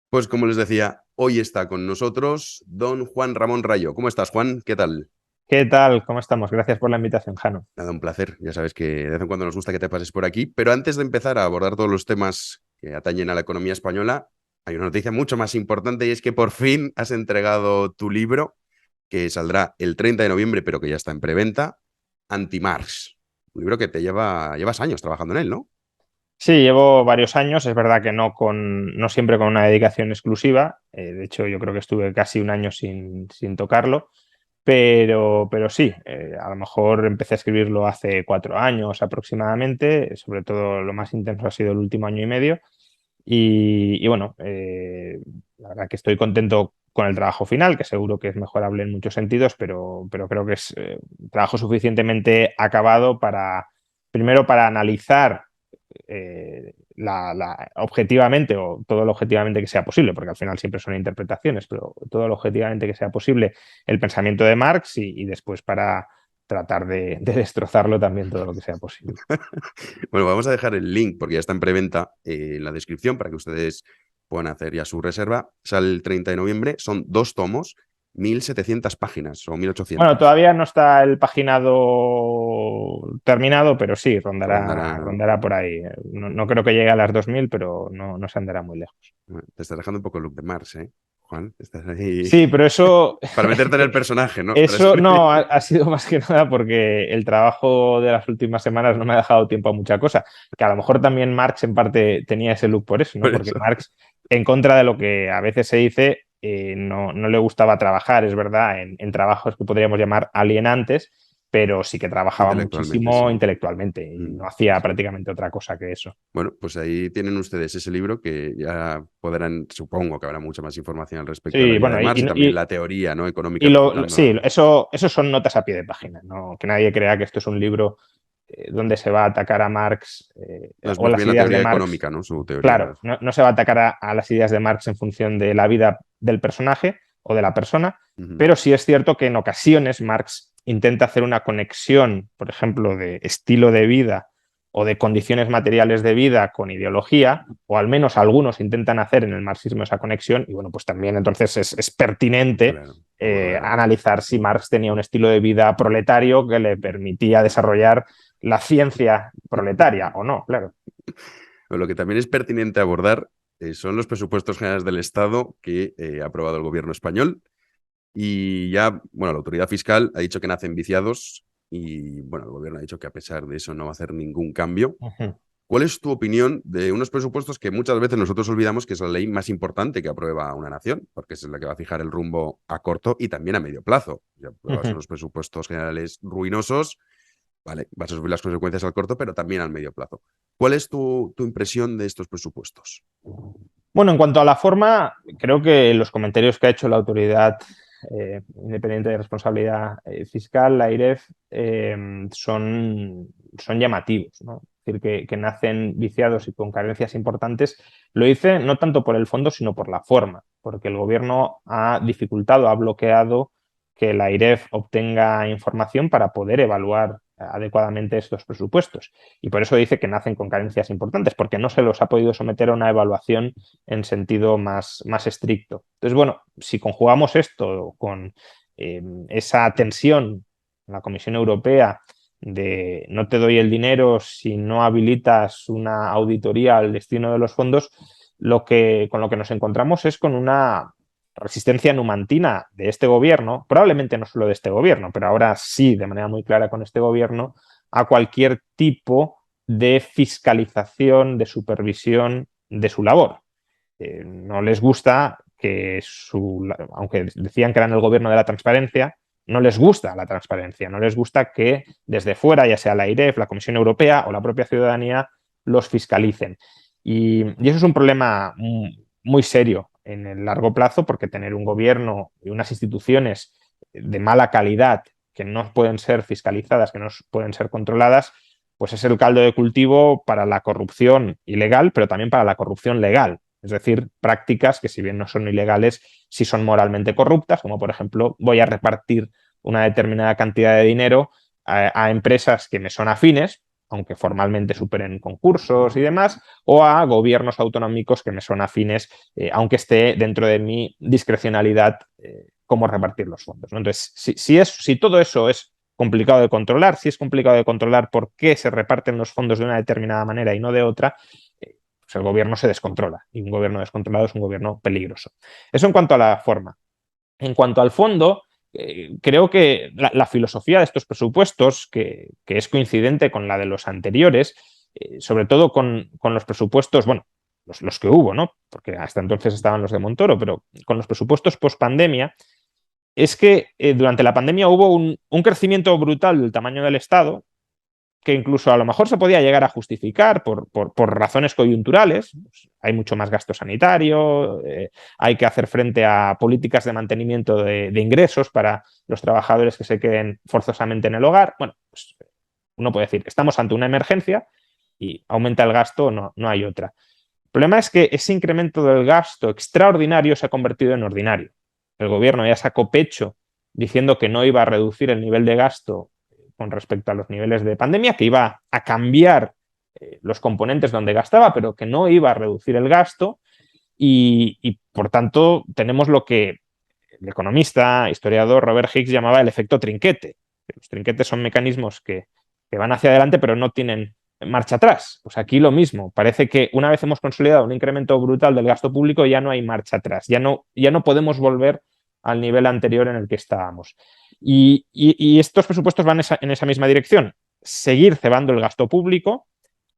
Pues como les decía, hoy está con nosotros don Juan Ramón Rayo. ¿Cómo estás, Juan? ¿Qué tal? ¿Qué tal? ¿Cómo estamos? Gracias por la invitación, Jano. Nada, un placer. Ya sabes que de vez en cuando nos gusta que te pases por aquí. Pero antes de empezar a abordar todos los temas que atañen a la economía española, hay una noticia mucho más importante y es que por fin has entregado tu libro, que saldrá el 30 de noviembre, pero que ya está en preventa, Anti-Marx. Un libro que llevas años trabajando en él, ¿no? Sí, llevo varios años, es verdad que no siempre con una dedicación exclusiva, de hecho yo creo que estuve casi un año sin tocarlo, pero sí, a lo mejor empecé a escribirlo hace 4 años aproximadamente, sobre todo lo más intenso ha sido el último año y medio, y bueno, la verdad que estoy contento con el trabajo final, que seguro que es mejorable en muchos sentidos, pero creo que es un trabajo suficientemente acabado primero para analizar objetivamente o todo lo objetivamente que sea posible, porque al final siempre son interpretaciones, pero todo lo objetivamente que sea posible el pensamiento de Marx y después para tratar de destrozarlo también todo lo que sea posible. Bueno, vamos a dejar el link porque ya está en preventa en la descripción para que ustedes puedan hacer ya su reserva. Sale el 30 de noviembre, son 2 tomos, 1.700 páginas o Bueno, 1.800. todavía no está el paginado terminado, pero sí, rondará, Rondará. rondará por ahí. No creo que llegue a las 2000, pero no se andará muy lejos. Bueno, te estás dejando un poco el look de Mars, ¿eh, Juan? Estás ahí Sí, pero eso, para meterte en el personaje, ¿no? Para eso no ha, escribir. ha sido más que nada porque el trabajo de las últimas semanas no me ha dejado tiempo a mucha cosa. Que a lo mejor también Marx en parte tenía ese look por eso, ¿no? Por Porque eso, Marx, en contra de lo que a veces se dice, no le gustaba trabajar, es verdad, en trabajos que podríamos llamar alienantes, pero sí que trabajaba intelectualmente, muchísimo sí. intelectualmente y Mm, no sí, hacía sí. prácticamente otra cosa que eso. Bueno, pues ahí tienen ustedes ese libro que ya podrán, supongo que habrá mucha más información al respecto de la Sí, vida bueno, de Marx y también la teoría, ¿no? Económica sí, respaldando. eso son notas a pie de página, ¿no? Que nadie crea que esto es un libro donde se va a atacar a Marx No, es o más las bien la ideas de teoría Marx. económica, ¿no? Su teoría. Claro, no se va a atacar a las ideas de Marx en función de la vida del personaje o de la persona, Ujú. pero sí es cierto que en ocasiones Marx intenta hacer una conexión, por ejemplo, de estilo de vida o de condiciones materiales de vida con ideología, o al menos algunos intentan hacer en el marxismo esa conexión, y bueno, pues también entonces es pertinente Claro, abordar. analizar si Marx tenía un estilo de vida proletario que le permitía desarrollar la ciencia proletaria o no, claro. Pero lo que también es pertinente abordar son los presupuestos generales del Estado que ha aprobado el gobierno español. Y ya, bueno, la autoridad fiscal ha dicho que nacen viciados y, bueno, el gobierno ha dicho que a pesar de eso no va a hacer ningún cambio. Uh -huh. ¿Cuál es tu opinión de unos presupuestos que muchas veces nosotros olvidamos que es la ley más importante que aprueba una nación? Porque es la que va a fijar el rumbo a corto y también a medio plazo. Si Uh apruebas -huh. unos presupuestos generales ruinosos, vale, vas a sufrir las consecuencias al corto, pero también al medio plazo. ¿Cuál es tu impresión de estos presupuestos? Bueno, en cuanto a la forma, creo que los comentarios que ha hecho la Autoridad Independiente de Responsabilidad Fiscal, la AIREF, son llamativos, ¿no? Es decir, que nacen viciados y con carencias importantes. Lo dice no tanto por el fondo, sino por la forma, porque el gobierno ha dificultado, ha bloqueado que la AIREF obtenga información para poder evaluar adecuadamente estos presupuestos. Y por eso dice que nacen con carencias importantes, porque no se los ha podido someter a una evaluación en sentido más estricto. Entonces, bueno, si conjugamos esto con esa tensión en la Comisión Europea de no te doy el dinero si no habilitas una auditoría al destino de los fondos, con lo que nos encontramos es con una resistencia numantina de este gobierno, probablemente no solo de este gobierno, pero ahora sí, de manera muy clara con este gobierno, a cualquier tipo de fiscalización, de supervisión de su labor. No les gusta aunque decían que eran el gobierno de la transparencia, no les gusta la transparencia, no les gusta que desde fuera, ya sea la AIREF, la Comisión Europea o la propia ciudadanía, los fiscalicen. Y eso es un problema muy serio en el largo plazo, porque tener un gobierno y unas instituciones de mala calidad que no pueden ser fiscalizadas, que no pueden ser controladas, pues es el caldo de cultivo para la corrupción ilegal, pero también para la corrupción legal. Es decir, prácticas que si bien no son ilegales, sí son moralmente corruptas, como por ejemplo voy a repartir una determinada cantidad de dinero a empresas que me son afines, aunque formalmente superen concursos y demás, o a gobiernos autonómicos que me son afines, aunque esté dentro de mi discrecionalidad cómo repartir los fondos, ¿no? Entonces, si todo eso es complicado de controlar, si es complicado de controlar por qué se reparten los fondos de una determinada manera y no de otra, pues el gobierno se descontrola, y un gobierno descontrolado es un gobierno peligroso. Eso en cuanto a la forma. En cuanto al fondo, creo que la filosofía de estos presupuestos, que es coincidente con la de los anteriores, sobre todo con los presupuestos, bueno, los que hubo, ¿no? Porque hasta entonces estaban los de Montoro, pero con los presupuestos post-pandemia, es que durante la pandemia hubo un crecimiento brutal del tamaño del Estado, que incluso a lo mejor se podía llegar a justificar por razones coyunturales. Pues hay mucho más gasto sanitario, hay que hacer frente a políticas de mantenimiento de ingresos para los trabajadores que se queden forzosamente en el hogar. Bueno, pues uno puede decir que estamos ante una emergencia y aumenta el gasto, no hay otra. El problema es que ese incremento del gasto extraordinario se ha convertido en ordinario. El gobierno ya sacó pecho diciendo que no iba a reducir el nivel de gasto con respecto a los niveles de pandemia, que iba a cambiar los componentes donde gastaba, pero que no iba a reducir el gasto y por tanto tenemos lo que el economista, historiador Robert Hicks llamaba el efecto trinquete. Los trinquetes son mecanismos que van hacia adelante pero no tienen marcha atrás. Pues aquí lo mismo. Parece que una vez hemos consolidado un incremento brutal del gasto público ya no hay marcha atrás, ya no podemos volver al nivel anterior en el que estábamos. Y estos presupuestos van en esa misma dirección, seguir cebando el gasto público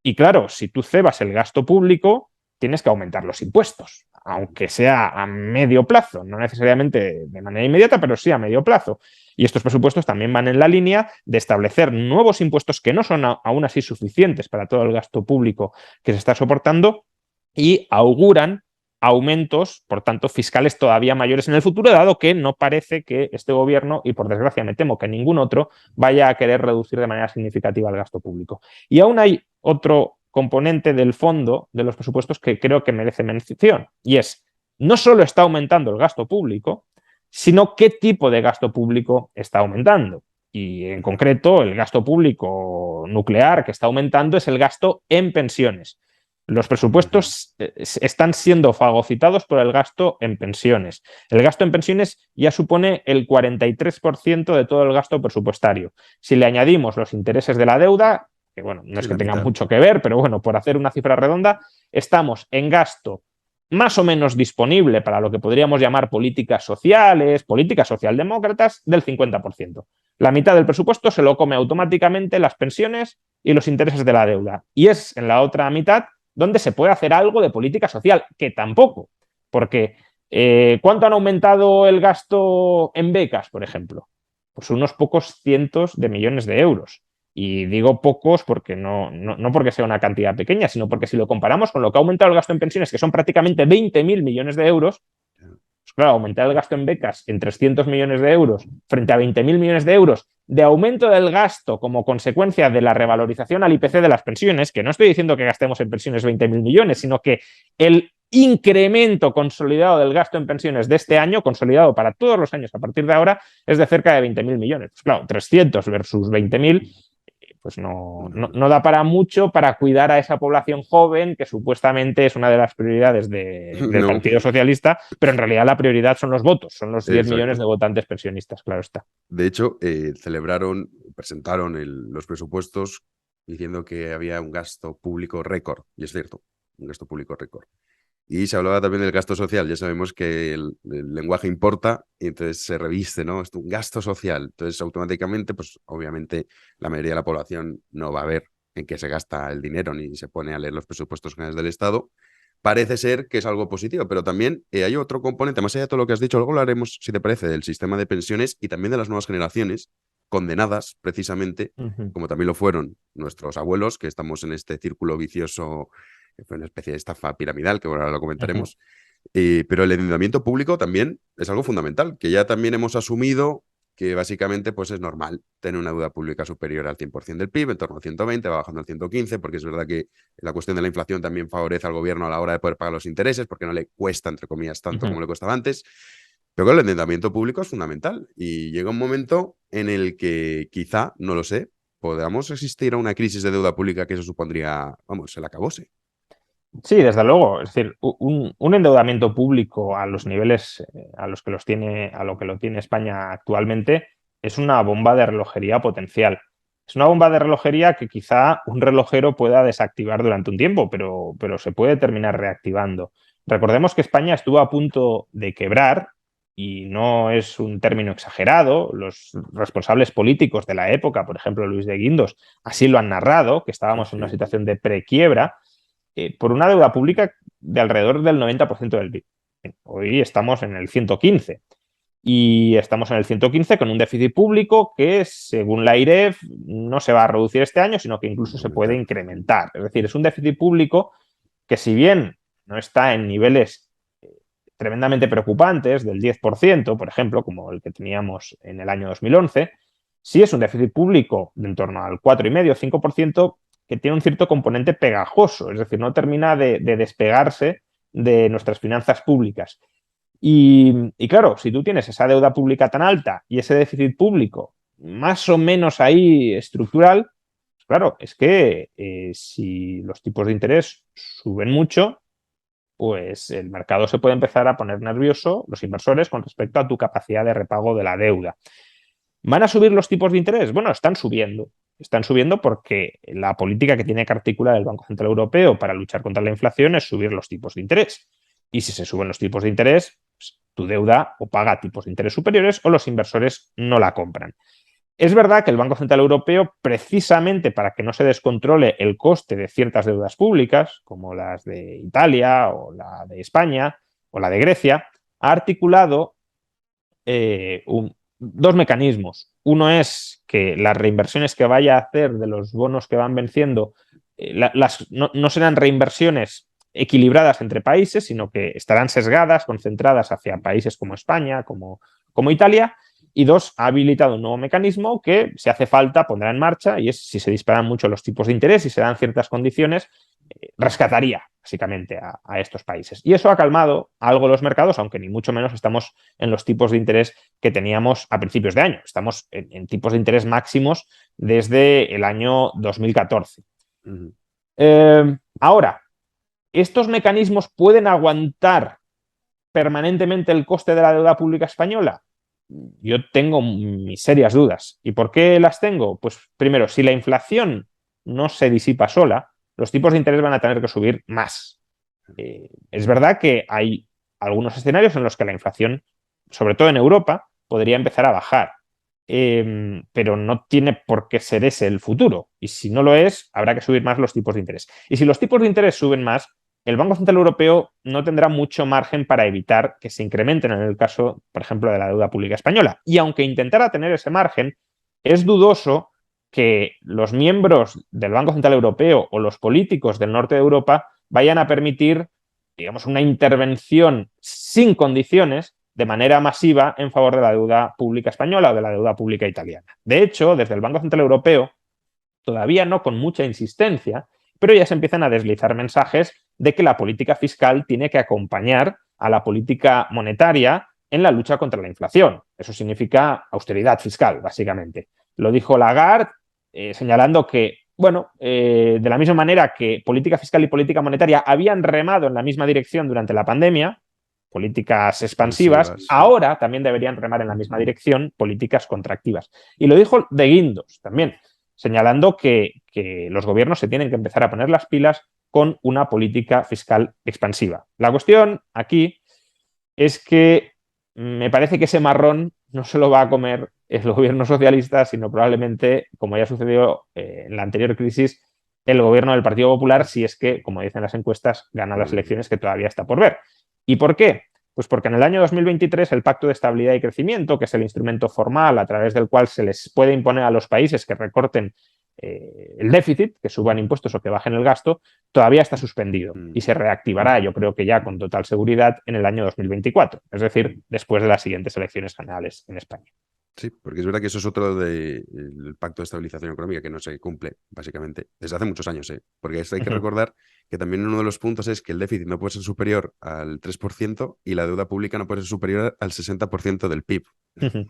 y claro, si tú cebas el gasto público, tienes que aumentar los impuestos, aunque sea a medio plazo, no necesariamente de manera inmediata, pero sí a medio plazo. Y estos presupuestos también van en la línea de establecer nuevos impuestos que no son aún así suficientes para todo el gasto público que se está soportando y auguran aumentos, por tanto, fiscales todavía mayores en el futuro, dado que no parece que este gobierno, y por desgracia me temo que ningún otro, vaya a querer reducir de manera significativa el gasto público. Y aún hay otro componente del fondo de los presupuestos que creo que merece mención, y es, no solo está aumentando el gasto público, sino qué tipo de gasto público está aumentando. Y en concreto, el gasto público nuclear que está aumentando es el gasto en pensiones. Los presupuestos están siendo fagocitados por el gasto en pensiones. El gasto en pensiones ya supone el 43% de todo el gasto presupuestario. Si le añadimos los intereses de la deuda, que bueno, no es que tengan mucho que ver, pero bueno, por hacer una cifra redonda, estamos en gasto más o menos disponible para lo que podríamos llamar políticas sociales, políticas socialdemócratas, del 50%. La mitad del presupuesto se lo come automáticamente las pensiones y los intereses de la deuda. Y es en la otra mitad donde se puede hacer algo de política social, que tampoco, porque ¿cuánto han aumentado el gasto en becas, por ejemplo? Pues unos pocos cientos de millones de euros. Y digo pocos porque no porque sea una cantidad pequeña, sino porque si lo comparamos con lo que ha aumentado el gasto en pensiones, que son prácticamente 20.000 millones de euros, pues claro, aumentar el gasto en becas en 300 millones de euros frente a 20.000 millones de euros de aumento del gasto como consecuencia de la revalorización al IPC de las pensiones, que no estoy diciendo que gastemos en pensiones 20.000 millones, sino que el incremento consolidado del gasto en pensiones de este año, consolidado para todos los años a partir de ahora, es de cerca de 20.000 millones. Pues claro, 300 versus 20.000 pues no da para mucho para cuidar a esa población joven, que supuestamente es una de las prioridades del Partido Socialista, pero en realidad la prioridad son los votos, son los 10 millones de votantes pensionistas, claro está. De hecho, presentaron los presupuestos diciendo que había un gasto público récord, y es cierto, un gasto público récord. Y se hablaba también del gasto social. Ya sabemos que el lenguaje importa y entonces se reviste, ¿no? Es un gasto social. Entonces, automáticamente, pues obviamente la mayoría de la población no va a ver en qué se gasta el dinero ni se pone a leer los presupuestos generales del Estado. Parece ser que es algo positivo, pero también hay otro componente, más allá de todo lo que has dicho, luego hablaremos, si te parece, del sistema de pensiones y también de las nuevas generaciones, condenadas precisamente, como también lo fueron nuestros abuelos, que estamos en este círculo vicioso, que fue una especie de estafa piramidal, que ahora lo comentaremos. Pero el endeudamiento público también es algo fundamental, que ya también hemos asumido que básicamente pues es normal tener una deuda pública superior al 100% del PIB, en torno al 120, va bajando al 115, porque es verdad que la cuestión de la inflación también favorece al gobierno a la hora de poder pagar los intereses, porque no le cuesta, entre comillas, tanto como le costaba antes. Pero el endeudamiento público es fundamental y llega un momento en el que quizá, no lo sé, podamos asistir a una crisis de deuda pública que eso supondría, vamos, el acabose. Sí, desde luego. Es decir, un endeudamiento público a los niveles a los que los tiene, a lo que lo tiene España actualmente, es una bomba de relojería potencial. Es una bomba de relojería que quizá un relojero pueda desactivar durante un tiempo, pero se puede terminar reactivando. Recordemos que España estuvo a punto de quebrar, y no es un término exagerado. Los responsables políticos de la época, por ejemplo Luis de Guindos, así lo han narrado, que estábamos en una situación de prequiebra por una deuda pública de alrededor del 90% del PIB. Hoy estamos en el 115 y estamos en el 115 con un déficit público que, según la IREF, no se va a reducir este año, sino que incluso se puede incrementar. Es decir, es un déficit público que, si bien no está en niveles tremendamente preocupantes del 10%, por ejemplo, como el que teníamos en el año 2011, sí es un déficit público de en torno al 4,5-5%, que tiene un cierto componente pegajoso, es decir, no termina de despegarse de nuestras finanzas públicas. Y claro, si tú tienes esa deuda pública tan alta y ese déficit público más o menos ahí estructural, pues claro, es que si los tipos de interés suben mucho, pues el mercado se puede empezar a poner nervioso, los inversores, con respecto a tu capacidad de repago de la deuda. ¿Van a subir los tipos de interés? Bueno, están subiendo. Están subiendo porque la política que tiene que articular el Banco Central Europeo para luchar contra la inflación es subir los tipos de interés. Y si se suben los tipos de interés, pues, tu deuda o paga tipos de interés superiores o los inversores no la compran. Es verdad que el Banco Central Europeo, precisamente para que no se descontrole el coste de ciertas deudas públicas, como las de Italia o la de España o la de Grecia, ha articulado dos mecanismos. Uno es que las reinversiones que vaya a hacer de los bonos que van venciendo no serán reinversiones equilibradas entre países, sino que estarán sesgadas, concentradas hacia países como España, como Italia. Y dos, ha habilitado un nuevo mecanismo que, si hace falta, pondrá en marcha, y es, si se disparan mucho los tipos de interés y se dan ciertas condiciones, rescataría básicamente a estos países. Y eso ha calmado algo los mercados, aunque ni mucho menos estamos en los tipos de interés que teníamos a principios de año. Estamos en tipos de interés máximos desde el año 2014. Ahora, ¿estos mecanismos pueden aguantar permanentemente el coste de la deuda pública española? Yo tengo mis serias dudas. ¿Y por qué las tengo? Pues primero, si la inflación no se disipa sola, los tipos de interés van a tener que subir más. Es verdad que hay algunos escenarios en los que la inflación, sobre todo en Europa, podría empezar a bajar, pero no tiene por qué ser ese el futuro. Y si no lo es, habrá que subir más los tipos de interés. Y si los tipos de interés suben más, el Banco Central Europeo no tendrá mucho margen para evitar que se incrementen en el caso, por ejemplo, de la deuda pública española. Y aunque intentara tener ese margen, es dudoso que los miembros del Banco Central Europeo o los políticos del norte de Europa vayan a permitir, digamos, una intervención sin condiciones de manera masiva en favor de la deuda pública española o de la deuda pública italiana. De hecho, desde el Banco Central Europeo, todavía no con mucha insistencia, pero ya se empiezan a deslizar mensajes de que la política fiscal tiene que acompañar a la política monetaria en la lucha contra la inflación. Eso significa austeridad fiscal, básicamente. Lo dijo Lagarde, señalando que, bueno, de la misma manera que política fiscal y política monetaria habían remado en la misma dirección durante la pandemia, políticas expansivas, ahora también deberían remar en la misma dirección, políticas contractivas. Y lo dijo de Guindos también, señalando que los gobiernos se tienen que empezar a poner las pilas con una política fiscal expansiva. La cuestión aquí es que me parece que ese marrón no se lo va a comer el gobierno socialista, sino probablemente, como ya sucedió en la anterior crisis, el gobierno del Partido Popular, si es que, como dicen las encuestas, gana las elecciones, que todavía está por ver. ¿Y por qué? Pues porque en el año 2023 el Pacto de Estabilidad y Crecimiento, que es el instrumento formal a través del cual se les puede imponer a los países que recorten el déficit, que suban impuestos o que bajen el gasto, todavía está suspendido y se reactivará, yo creo que ya con total seguridad, en el año 2024, es decir, después de las siguientes elecciones generales en España. Sí, porque es verdad que eso es otro del Pacto de Estabilización Económica que no se cumple, básicamente, desde hace muchos años, ¿eh? Porque esto hay que Ujú, recordar que también uno de los puntos es que el déficit no puede ser superior al 3% y la deuda pública no puede ser superior al 60% del PIB. ujú.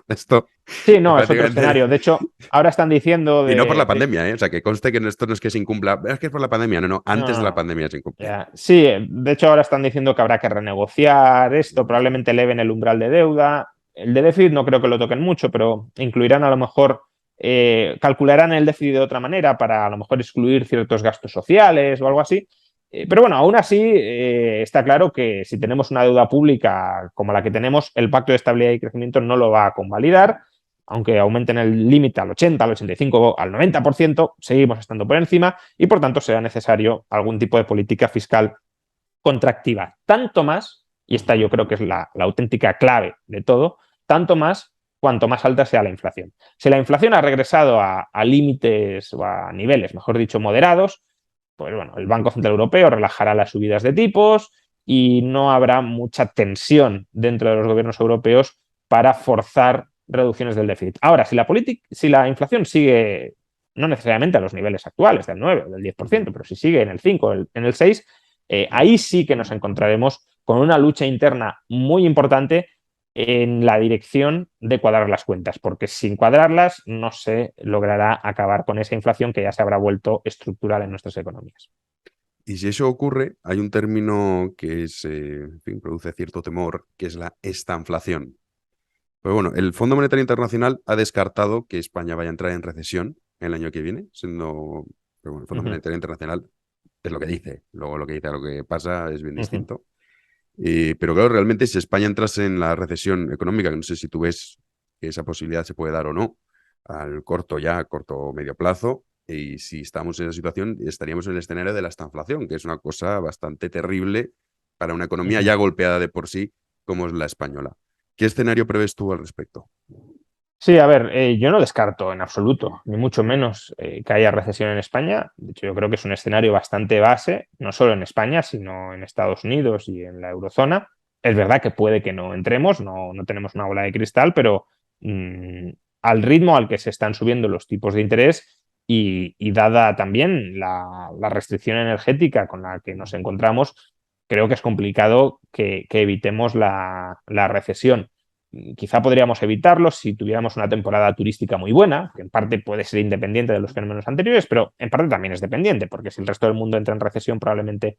Esto Sí, no, es otro prácticamente... escenario. De hecho, ahora están diciendo Y no por la de pandemia, ¿eh? O sea, que conste que esto no es que se incumpla, es que es por la pandemia, no, no, no, antes de no, la no. pandemia se incumplía. Ya. Sí, de hecho ahora están diciendo que habrá que renegociar esto, probablemente eleven el umbral de deuda. El de déficit no creo que lo toquen mucho, pero incluirán a lo mejor, calcularán el déficit de otra manera para a lo mejor excluir ciertos gastos sociales o algo así. Pero bueno, aún así está claro que si tenemos una deuda pública como la que tenemos, el Pacto de Estabilidad y Crecimiento no lo va a convalidar. Aunque aumenten el límite al 80, al 85, al 90%, seguimos estando por encima y por tanto será necesario algún tipo de política fiscal contractiva. Tanto más, y esta yo creo que es la auténtica clave de todo, tanto más cuanto más alta sea la inflación. Si la inflación ha regresado a límites o a niveles, mejor dicho, moderados, pues bueno, el Banco Central Europeo relajará las subidas de tipos y no habrá mucha tensión dentro de los gobiernos europeos para forzar reducciones del déficit. Ahora, si la inflación sigue, no necesariamente a los niveles actuales, del 9 o del 10%, pero si sigue en el 5 en el 6, ahí sí que nos encontraremos con una lucha interna muy importante en la dirección de cuadrar las cuentas, porque sin cuadrarlas no se logrará acabar con esa inflación que ya se habrá vuelto estructural en nuestras economías. Y si eso ocurre, hay un término que es, en fin, produce cierto temor, que es la estanflación. Pues bueno, el Fondo Monetario Internacional ha descartado que España vaya a entrar en recesión el año que viene, siendo, pero bueno, el Fondo Uh -huh, Monetario Internacional es lo que dice, luego lo que dice a lo que pasa es bien uh -huh. distinto. Pero claro, realmente si España entrase en la recesión económica, que no sé si tú ves que esa posibilidad se puede dar o no, al corto o medio plazo, y si estamos en esa situación, estaríamos en el escenario de la estanflación, que es una cosa bastante terrible para una Uh economía -huh. ya golpeada de por sí, como es la española. ¿Qué escenario prevés tú al respecto? Sí, a ver, yo no descarto en absoluto, ni mucho menos que haya recesión en España. De hecho, yo creo que es un escenario bastante base, no solo en España, sino en Estados Unidos y en la eurozona. Es verdad que puede que no entremos, no tenemos una bola de cristal, pero mmm, al ritmo al que se están subiendo los tipos de interés y dada también la restricción energética con la que nos encontramos, creo que es complicado que evitemos la recesión. Quizá podríamos evitarlo si tuviéramos una temporada turística muy buena, que en parte puede ser independiente de los fenómenos anteriores, pero en parte también es dependiente, porque si el resto del mundo entra en recesión probablemente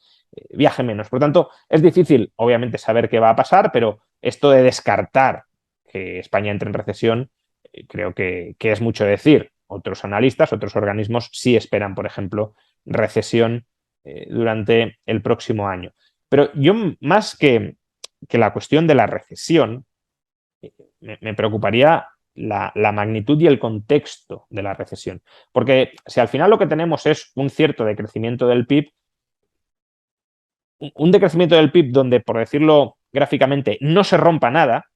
viaje menos. Por lo tanto, es difícil, obviamente, saber qué va a pasar, pero esto de descartar que España entre en recesión, creo que es mucho decir. Otros analistas, otros organismos sí esperan, por ejemplo, recesión durante el próximo año. Pero yo, más que la cuestión de la recesión, me preocuparía la magnitud y el contexto de la recesión. Porque si al final lo que tenemos es un cierto decrecimiento del PIB, un decrecimiento del PIB donde, por decirlo gráficamente, no se rompa nada,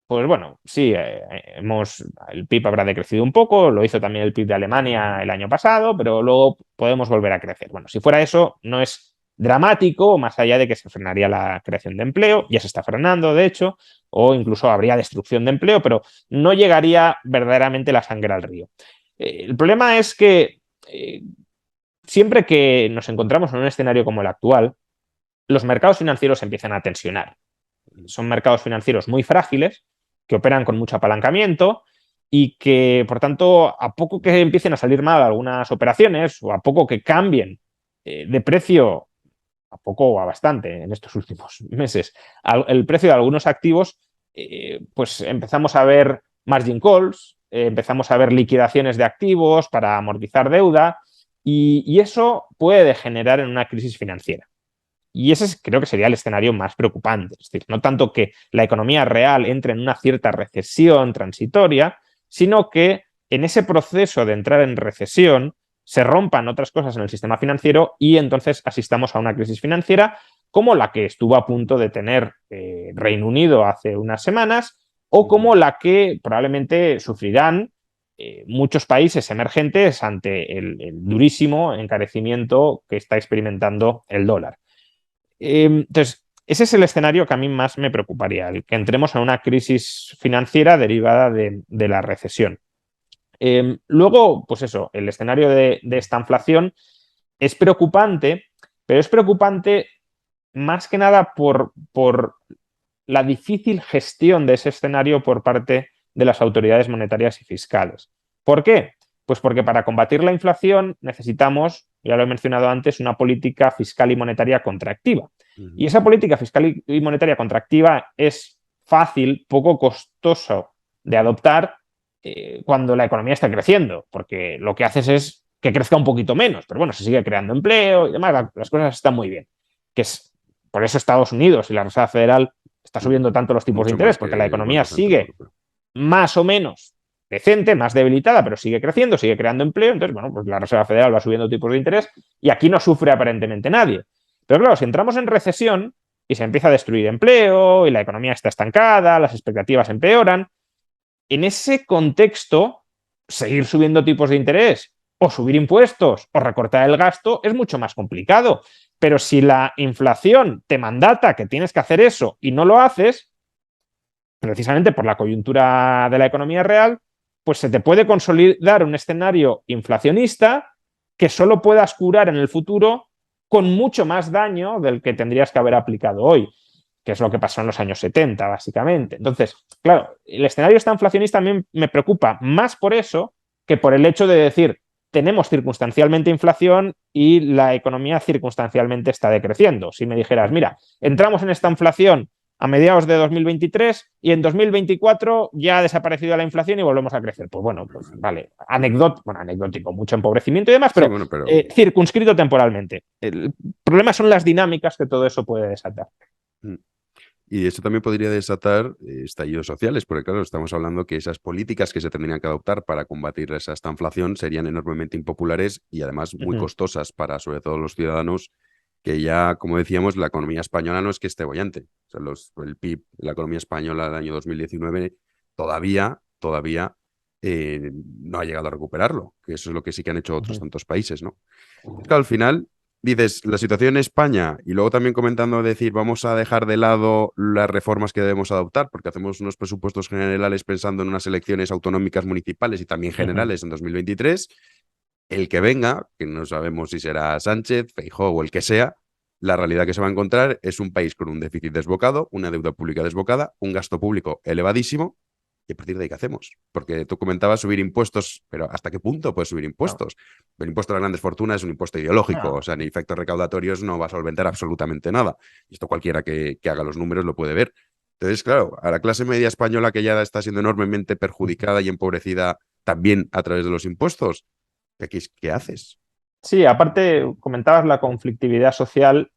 pues bueno, sí, el PIB habrá decrecido un poco, lo hizo también el PIB de Alemania el año pasado, pero luego podemos volver a crecer. Bueno, si fuera eso, no es dramático, más allá de que se frenaría la creación de empleo, ya se está frenando, de hecho, o incluso habría destrucción de empleo, pero no llegaría verdaderamente la sangre al río. El problema es que siempre que nos encontramos en un escenario como el actual, los mercados financieros empiezan a tensionar. Son mercados financieros muy frágiles, que operan con mucho apalancamiento y que, por tanto, a poco que empiecen a salir mal algunas operaciones o a poco que cambien de precio, a poco o a bastante en estos últimos meses, el precio de algunos activos, pues empezamos a ver margin calls, empezamos a ver liquidaciones de activos para amortizar deuda y eso puede degenerar en una crisis financiera. Y ese creo que sería el escenario más preocupante. Es decir, no tanto que la economía real entre en una cierta recesión transitoria, sino que en ese proceso de entrar en recesión se rompan otras cosas en el sistema financiero y entonces asistamos a una crisis financiera como la que estuvo a punto de tener Reino Unido hace unas semanas o como la que probablemente sufrirán muchos países emergentes ante el durísimo encarecimiento que está experimentando el dólar. Entonces, ese es el escenario que a mí más me preocuparía, el que entremos en una crisis financiera derivada de la recesión. Luego, pues eso, el escenario de esta inflación es preocupante, pero es preocupante más que nada por la difícil gestión de ese escenario por parte de las autoridades monetarias y fiscales. ¿Por qué? Pues porque para combatir la inflación necesitamos, ya lo he mencionado antes, una política fiscal y monetaria contractiva. Y esa política fiscal y monetaria contractiva es fácil, poco costoso de adoptar cuando la economía está creciendo, porque lo que haces es que crezca un poquito menos, pero bueno, se sigue creando empleo y demás, las cosas están muy bien. Que es, por eso Estados Unidos y la Reserva Federal está subiendo tanto los tipos de Mucho interés, más porque la que el economía Banco Central sigue Europeo. más o menos decente, más debilitada, pero sigue creciendo, sigue creando empleo. Entonces, bueno, pues la Reserva Federal va subiendo tipos de interés y aquí no sufre aparentemente nadie. Pero claro, si entramos en recesión y se empieza a destruir empleo y la economía está estancada, las expectativas empeoran, en ese contexto, seguir subiendo tipos de interés o subir impuestos o recortar el gasto es mucho más complicado. Pero si la inflación te mandata que tienes que hacer eso y no lo haces, precisamente por la coyuntura de la economía real, pues se te puede consolidar un escenario inflacionista que solo puedas curar en el futuro con mucho más daño del que tendrías que haber aplicado hoy, que es lo que pasó en los años 70, básicamente. Entonces, claro, el escenario esta inflacionista a mí me preocupa más por eso que por el hecho de decir, tenemos circunstancialmente inflación y la economía circunstancialmente está decreciendo. Si me dijeras, mira, entramos en esta inflación a mediados de 2023 y en 2024 ya ha desaparecido la inflación y volvemos a crecer. Pues bueno, pues vale, anecdótico, mucho empobrecimiento y demás, Sí, pero bueno, pero circunscrito temporalmente. El problema son las dinámicas que todo eso puede desatar. mm, y eso también podría desatar estallidos sociales, porque claro, estamos hablando que esas políticas que se tendrían que adoptar para combatir esta inflación serían enormemente impopulares y además muy costosas para sobre todo los ciudadanos, que ya, como decíamos, la economía española no es que esté bollante. O sea, el PIB, la economía española del año 2019 todavía no ha llegado a recuperarlo, que eso es lo que sí que han hecho otros tantos países, ¿no? Es que al final dices, la situación en España, y luego también comentando decir, vamos a dejar de lado las reformas que debemos adoptar, porque hacemos unos presupuestos generales pensando en unas elecciones autonómicas municipales y también generales en 2023. El que venga, que no sabemos si será Sánchez, Feijóo o el que sea, la realidad que se va a encontrar es un país con un déficit desbocado, una deuda pública desbocada, un gasto público elevadísimo. ¿Y a partir de ahí qué hacemos? Porque tú comentabas subir impuestos, pero ¿hasta qué punto puedes subir No, impuestos? El impuesto a las grandes fortunas es un impuesto ideológico, o no. sea, ni efectos recaudatorios no va a solventar absolutamente nada. Y esto cualquiera que haga los números lo puede ver. Entonces, claro, a la clase media española que ya está siendo enormemente perjudicada y empobrecida también a través de los impuestos, ¿qué haces? Sí, aparte comentabas la conflictividad social.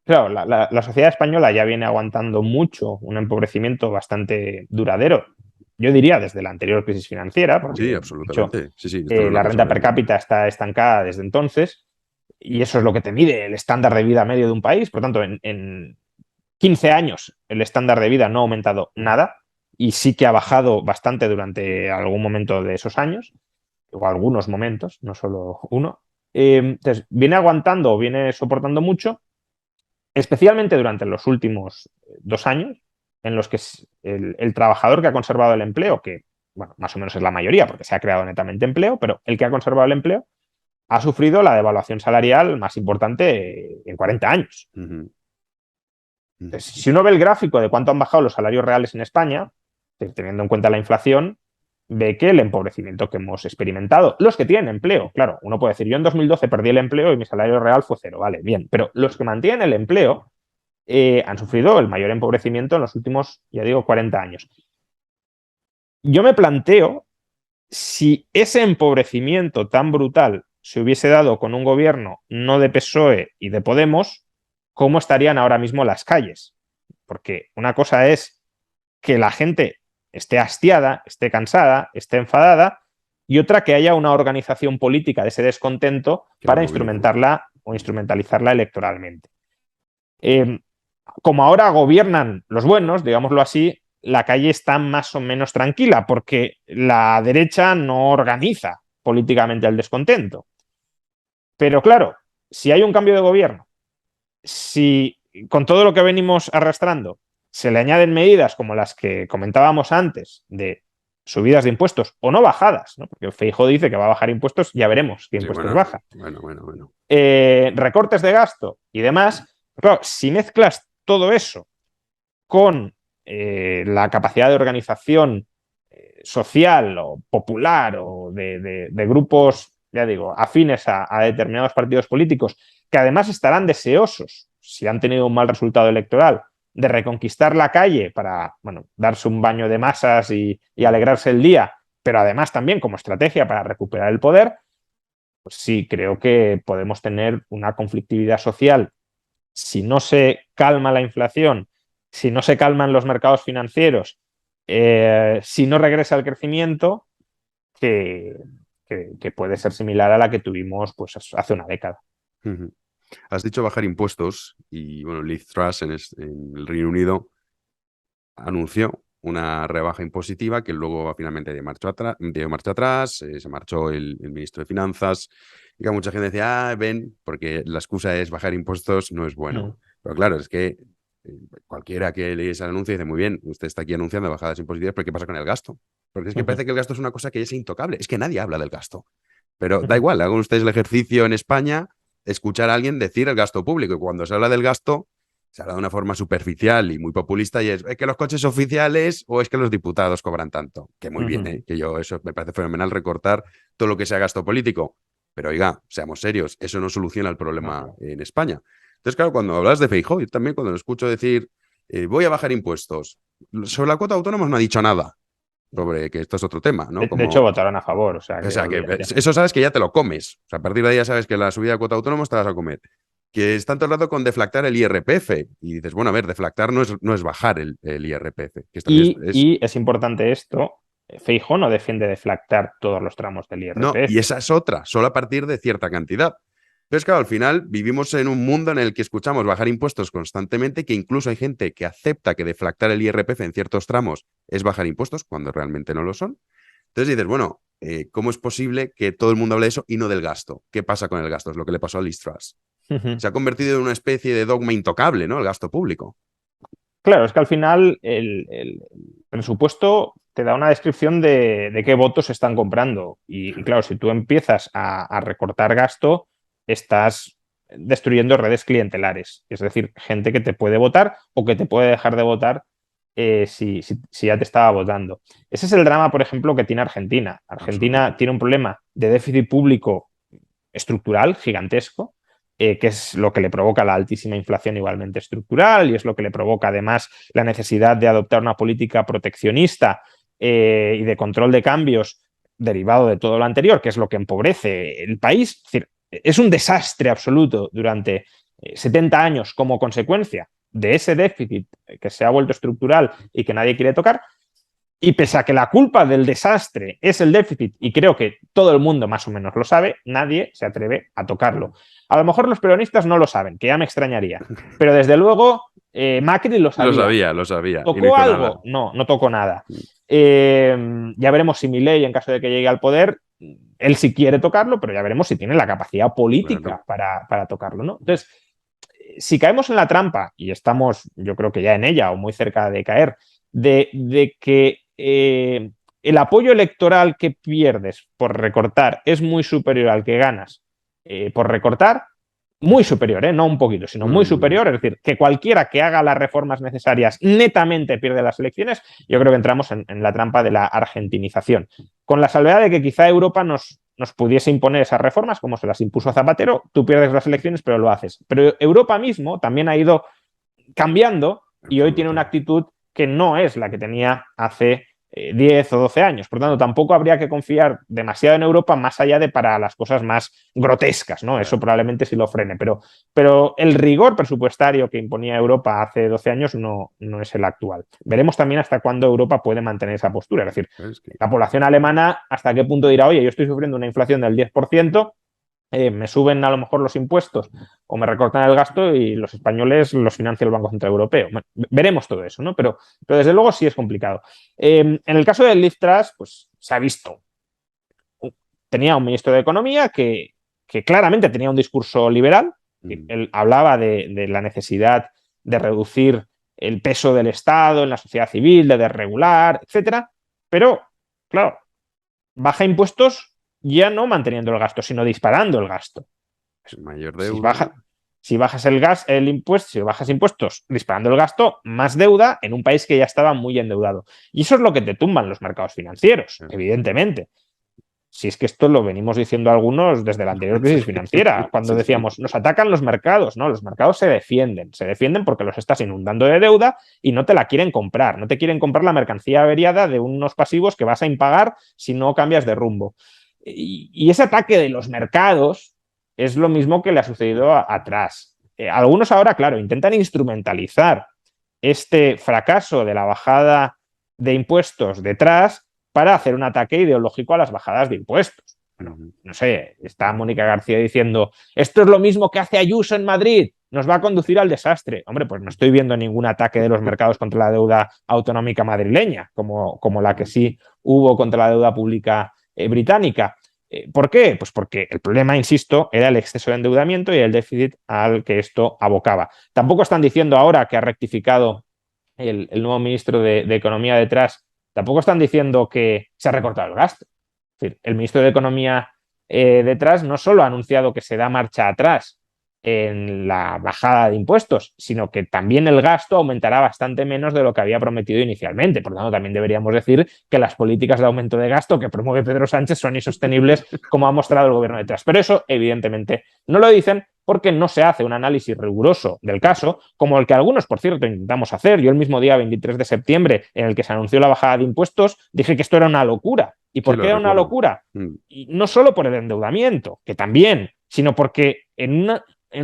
Claro, la sociedad española ya viene aguantando mucho un empobrecimiento bastante duradero. Yo diría desde la anterior crisis financiera, porque Sí, de hecho absolutamente. Sí, sí, esto no es una la cosa renta per reciente. cápita está estancada desde entonces y eso es lo que te mide el estándar de vida medio de un país. Por tanto, en 15 años el estándar de vida no ha aumentado nada y sí que ha bajado bastante durante algún momento de esos años, o algunos momentos, no solo uno. Entonces, viene aguantando, viene soportando mucho, especialmente durante los últimos 2 años, en los que el trabajador que ha conservado el empleo, que bueno, más o menos es la mayoría, porque se ha creado netamente empleo, pero el que ha conservado el empleo ha sufrido la devaluación salarial más importante en 40 años. Ujú, ujú. Entonces, si uno ve el gráfico de cuánto han bajado los salarios reales en España, teniendo en cuenta la inflación, ve que el empobrecimiento que hemos experimentado, los que tienen empleo, claro, uno puede decir, yo en 2012 perdí el empleo y mi salario real fue cero, vale, bien, pero los que mantienen el empleo han sufrido el mayor empobrecimiento en los últimos, ya digo, 40 años. Yo me planteo si ese empobrecimiento tan brutal se hubiese dado con un gobierno no de PSOE y de Podemos, ¿cómo estarían ahora mismo las calles? Porque una cosa es que la gente esté hastiada, esté cansada, esté enfadada, y otra que haya una organización política de ese descontento Que la para movilice. instrumentarla o instrumentalizarla electoralmente. Eh, como ahora gobiernan los buenos, digámoslo así, la calle está más o menos tranquila porque la derecha no organiza políticamente el descontento. Pero claro, si hay un cambio de gobierno, si con todo lo que venimos arrastrando, se le añaden medidas como las que comentábamos antes, de subidas de impuestos o no bajadas, ¿no? Porque Feijóo dice que va a bajar impuestos, ya veremos qué Sí, impuestos baja. bueno. Recortes de gasto y demás. Claro, si mezclas todo eso con la capacidad de organización social o popular o de grupos, ya digo, afines a determinados partidos políticos, que además estarán deseosos, si han tenido un mal resultado electoral, de reconquistar la calle para, bueno, darse un baño de masas y alegrarse el día, pero además también como estrategia para recuperar el poder, pues sí, creo que podemos tener una conflictividad social. Si no se calma la inflación, si no se calman los mercados financieros, si no regresa el crecimiento, que, que puede ser similar a la que tuvimos pues, hace una década. Ujú. Has dicho bajar impuestos y, bueno, Liz Truss en el Reino Unido anunció una rebaja impositiva que luego finalmente dio marcha atrás, se marchó el ministro de Finanzas, y que mucha gente decía, ven, porque la excusa es bajar impuestos no es bueno. Pero claro, es que cualquiera que lees el anuncio dice, muy bien, usted está aquí anunciando bajadas impositivas, pero ¿qué pasa con el gasto? Porque es que parece que el gasto es una cosa que es intocable, es que nadie habla del gasto. Pero da igual, hagan ustedes el ejercicio en España, escuchar a alguien decir el gasto público, y cuando se habla del gasto se habla de una forma superficial y muy populista y es que los coches oficiales o es que los diputados cobran tanto. Que muy bien, que yo eso me parece fenomenal recortar todo lo que sea gasto político. Pero oiga, seamos serios, eso no soluciona el problema en España. Entonces, claro, cuando hablas de Feijóo, yo también cuando lo escucho decir voy a bajar impuestos, sobre la cuota autónoma no ha dicho nada sobre que esto es otro tema, ¿no? De hecho, votaron a favor. O sea, Que eso sabes que ya te lo comes. O sea, a partir de ahí ya sabes que la subida de cuota autónoma te la vas a comer. Que están todo el rato con deflactar el IRPF. Y dices, bueno, a ver, deflactar no es bajar el IRPF. Que esto y es importante esto, Feijóo no defiende deflactar todos los tramos del No, IRPF. y esa es otra, solo a partir de cierta cantidad. Entonces, claro, al final vivimos en un mundo en el que escuchamos bajar impuestos constantemente, que incluso hay gente que acepta que deflactar el IRPF en ciertos tramos es bajar impuestos, cuando realmente no lo son. Entonces dices, bueno, ¿cómo es posible que todo el mundo hable de eso y no del gasto? ¿Qué pasa con el gasto? Es lo que le pasó a Liz Truss. Se ha convertido en una especie de dogma intocable, ¿no? El gasto público. Claro, es que al final el presupuesto te da una descripción de qué votos se están comprando. Y claro, si tú empiezas a recortar gasto, estás destruyendo redes clientelares. Es decir, gente que te puede votar o que te puede dejar de votar si ya te estaba votando. Ese es el drama, por ejemplo, que tiene Argentina. Argentina tiene un problema de déficit público estructural gigantesco, que es lo que le provoca la altísima inflación igualmente estructural y es lo que le provoca además la necesidad de adoptar una política proteccionista y de control de cambios derivado de todo lo anterior, que es lo que empobrece el país. Es decir, es un desastre absoluto durante 70 años como consecuencia de ese déficit que se ha vuelto estructural y que nadie quiere tocar. Y pese a que la culpa del desastre es el déficit, y creo que todo el mundo más o menos lo sabe, nadie se atreve a tocarlo. A lo mejor los peronistas no lo saben, que ya me extrañaría, pero desde luego Macri lo sabía. Lo sabía. ¿Tocó Y no hizo algo? nada. No tocó nada. Ya veremos si Milei, en caso de que llegue al poder, él sí quiere tocarlo, pero ya veremos si tiene la capacidad política para tocarlo, ¿no? Entonces, si caemos en la trampa, y estamos, yo creo que ya en ella o muy cerca de caer, de que el apoyo electoral que pierdes por recortar es muy superior al que ganas por recortar, muy superior, no un poquito, sino muy superior, es decir, que cualquiera que haga las reformas necesarias netamente pierde las elecciones, yo creo que entramos en la trampa de la argentinización, con la salvedad de que quizá Europa nos pudiese imponer esas reformas, como se las impuso Zapatero, tú pierdes las elecciones, pero lo haces. Pero Europa mismo también ha ido cambiando y hoy tiene una actitud que no es la que tenía hace 10 o 12 años. Por tanto, tampoco habría que confiar demasiado en Europa más allá de para las cosas más grotescas, ¿no? Eso probablemente sí lo frene, pero el rigor presupuestario que imponía Europa hace 12 años no es el actual. Veremos también hasta cuándo Europa puede mantener esa postura. Es decir, la población alemana hasta qué punto dirá, oye, yo estoy sufriendo una inflación del 10%, me suben a lo mejor los impuestos o me recortan el gasto y los españoles los financia el Banco Central Europeo. Bueno, veremos todo eso, ¿no? Pero desde luego sí es complicado. En el caso del Liz Truss, pues se ha visto. Tenía un ministro de Economía que claramente tenía un discurso liberal. Él hablaba de la necesidad de reducir el peso del Estado en la sociedad civil, de desregular, etcétera. Pero, claro, baja impuestos ya no manteniendo el gasto, sino disparando el gasto. Mayor Si, deuda. si bajas el impuesto, si bajas impuestos disparando el gasto, más deuda en un país que ya estaba muy endeudado. Y eso es lo que te tumban los mercados financieros, evidentemente. Si es que esto lo venimos diciendo algunos desde la anterior crisis financiera, cuando decíamos, nos atacan los mercados, ¿no? Los mercados se defienden porque los estás inundando de deuda y no te la quieren comprar, no te quieren comprar la mercancía averiada de unos pasivos que vas a impagar si no cambias de rumbo. Y ese ataque de los mercados es lo mismo que le ha sucedido atrás. Algunos ahora, claro, intentan instrumentalizar este fracaso de la bajada de impuestos detrás para hacer un ataque ideológico a las bajadas de impuestos. Bueno, no sé, está Mónica García diciendo, esto es lo mismo que hace Ayuso en Madrid, nos va a conducir al desastre. Hombre, pues no estoy viendo ningún ataque de los mercados contra la deuda autonómica madrileña, como la que sí hubo contra la deuda pública británica. ¿Por qué? Pues porque el problema, insisto, era el exceso de endeudamiento y el déficit al que esto abocaba. Tampoco están diciendo ahora que ha rectificado el nuevo ministro de Economía detrás, tampoco están diciendo que se ha recortado el gasto. Es decir, el ministro de Economía detrás no solo ha anunciado que se da marcha atrás en la bajada de impuestos, sino que también el gasto aumentará bastante menos de lo que había prometido inicialmente. Por lo tanto, también deberíamos decir que las políticas de aumento de gasto que promueve Pedro Sánchez son insostenibles, como ha mostrado el gobierno detrás. Pero eso, evidentemente, no lo dicen porque no se hace un análisis riguroso del caso, como el que algunos, por cierto, intentamos hacer. Yo el mismo día 23 de septiembre, en el que se anunció la bajada de impuestos, dije que esto era una locura. ¿Y por qué era una locura? Y no solo por el endeudamiento, que también, sino porque en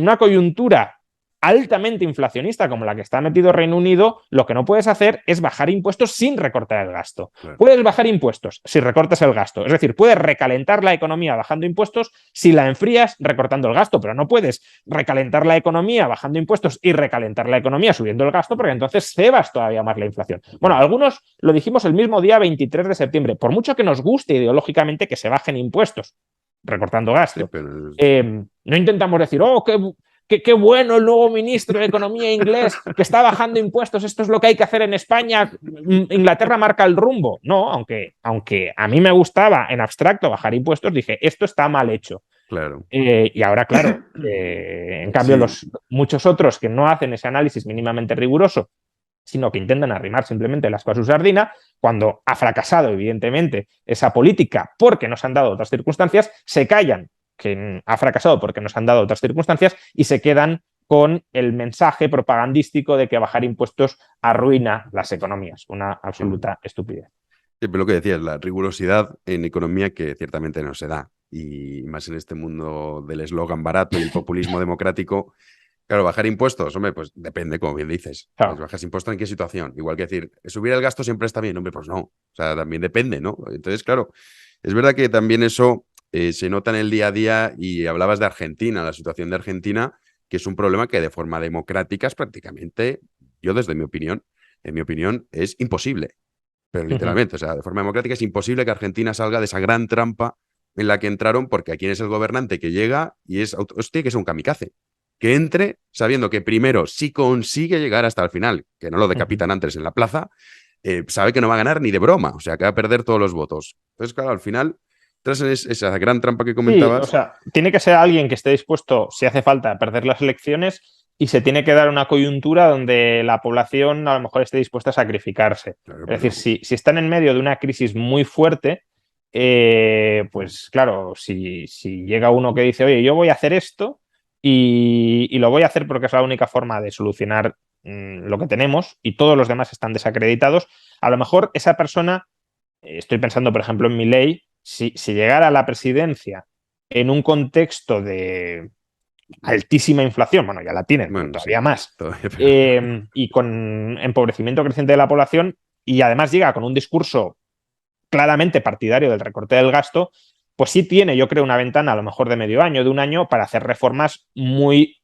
una coyuntura altamente inflacionista como la que está metido Reino Unido, lo que no puedes hacer es bajar impuestos sin recortar el gasto. Claro. Puedes bajar impuestos si recortas el gasto. Es decir, puedes recalentar la economía bajando impuestos si la enfrías recortando el gasto, pero no puedes recalentar la economía bajando impuestos y recalentar la economía subiendo el gasto porque entonces cebas todavía más la inflación. Bueno, algunos lo dijimos el mismo día 23 de septiembre. Por mucho que nos guste ideológicamente que se bajen impuestos recortando gasto, sí, pero no intentamos decir, oh, qué bueno el nuevo ministro de Economía inglés que está bajando impuestos, esto es lo que hay que hacer en España, Inglaterra marca el rumbo. No, aunque a mí me gustaba en abstracto bajar impuestos, dije, esto está mal hecho. Claro. Y ahora, claro, en cambio, sí, muchos otros que no hacen ese análisis mínimamente riguroso, sino que intentan arrimar simplemente las cosas a su sardina, cuando ha fracasado, evidentemente, esa política porque nos han dado otras circunstancias, se callan que ha fracasado porque nos han dado otras circunstancias y se quedan con el mensaje propagandístico de que bajar impuestos arruina las economías. Una absoluta estupidez. Sí, pero lo que decías, la rigurosidad en economía que ciertamente no se da. Y más en este mundo del eslogan barato y el populismo democrático. Claro, bajar impuestos, hombre, pues depende, como bien dices. Claro. Pues ¿bajas impuestos en qué situación? Igual que decir, subir el gasto siempre está bien, hombre, pues no. O sea, también depende, ¿no? Entonces, claro, es verdad que también eso se nota en el día a día y hablabas de Argentina, la situación de Argentina, que es un problema que de forma democrática es prácticamente, yo desde mi opinión, en mi opinión, es imposible. Pero literalmente, o sea, de forma democrática es imposible que Argentina salga de esa gran trampa en la que entraron porque aquí es el gobernante que llega y es, hostia, que es un kamikaze. Que entre sabiendo que primero, si consigue llegar hasta el final, que no lo decapitan antes en la plaza, sabe que no va a ganar ni de broma, o sea, que va a perder todos los votos. Entonces, claro, al final, tras esa gran trampa que comentabas... Sí, o sea, tiene que ser alguien que esté dispuesto, si hace falta, a perder las elecciones y se tiene que dar una coyuntura donde la población a lo mejor esté dispuesta a sacrificarse. Claro, es decir, si están en medio de una crisis muy fuerte, pues claro, si llega uno que dice, oye, yo voy a hacer esto y lo voy a hacer porque es la única forma de solucionar lo que tenemos y todos los demás están desacreditados, a lo mejor esa persona, estoy pensando por ejemplo en Milei, si llegara a la presidencia en un contexto de altísima inflación, bueno, ya la tienen, bueno, todavía sí, más, y con empobrecimiento creciente de la población, y además llega con un discurso claramente partidario del recorte del gasto, pues sí tiene, yo creo, una ventana a lo mejor de medio año, de un año, para hacer reformas muy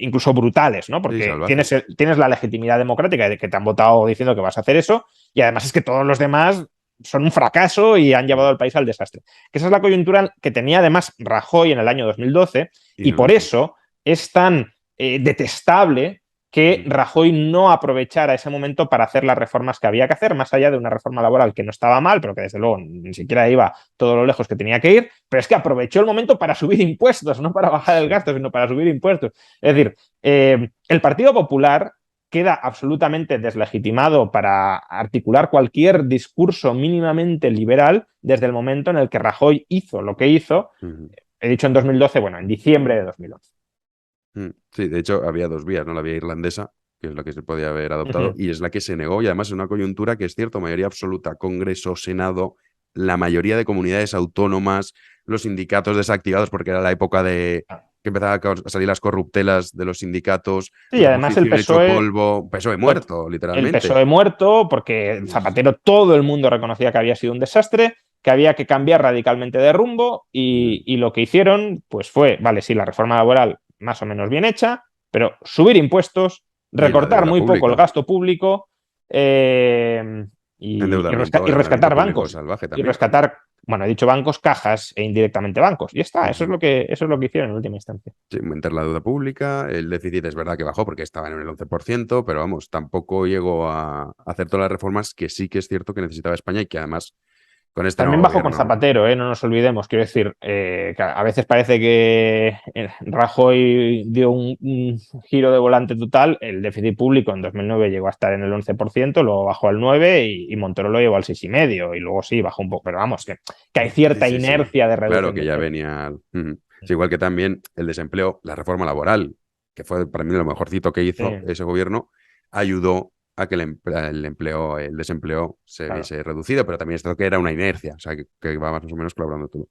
incluso brutales, ¿no? Porque sí, tienes la legitimidad democrática de que te han votado diciendo que vas a hacer eso, y además es que todos los demás son un fracaso y han llevado al país al desastre. Que esa es la coyuntura que tenía además Rajoy en el año 2012 y por eso es tan detestable que Rajoy no aprovechara ese momento para hacer las reformas que había que hacer, más allá de una reforma laboral que no estaba mal, pero que desde luego ni siquiera iba todo lo lejos que tenía que ir, pero es que aprovechó el momento para subir impuestos, no para bajar el gasto, sino para subir impuestos. Es decir, el Partido Popular queda absolutamente deslegitimado para articular cualquier discurso mínimamente liberal desde el momento en el que Rajoy hizo lo que hizo, he dicho en 2012, bueno, en diciembre de 2011. Sí, de hecho había dos vías, ¿no? La vía irlandesa, que es la que se podía haber adoptado, y es la que se negó, y además en una coyuntura que es cierto, mayoría absoluta, Congreso, Senado, la mayoría de comunidades autónomas, los sindicatos desactivados, porque era la época de que empezaban a salir las corruptelas de los sindicatos, Sí, la además el oposición hecho PSOE, polvo, PSOE pues, muerto, el literalmente. PSOE muerto, porque Zapatero todo el mundo reconocía que había sido un desastre, que había que cambiar radicalmente de rumbo, y lo que hicieron, pues fue, vale, sí, la reforma laboral más o menos bien hecha, pero subir impuestos, Y la recortar deuda muy poco el pública. gasto público Endeudamiento, y endeudamiento rescatar público bancos. salvaje Y también. rescatar, bueno, he dicho bancos, cajas e indirectamente bancos. Y está, eso es lo que hicieron en última instancia. Sí, aumentar la deuda pública, el déficit es verdad que bajó porque estaba en el 11%, pero vamos, tampoco llegó a hacer todas las reformas que sí que es cierto que necesitaba España y que además con este nuevo También bajó con gobierno. Zapatero, no nos olvidemos. Quiero decir, que a veces parece que Rajoy dio un giro de volante total. El déficit público en 2009 llegó a estar en el 11%, luego bajó al 9% y Montoro lo llevó al 6,5%. Y luego sí, bajó un poco. Pero vamos, que hay Sí, cierta sí, sí. inercia de Claro reducción que del ya déficit. venía. Sí, igual que también el desempleo, la reforma laboral, que fue para mí lo mejorcito que hizo Sí, ese gobierno, ayudó a que el empleo, el desempleo se claro. viese reducido, pero también esto que era una inercia, o sea, que va más o menos colaborando todo.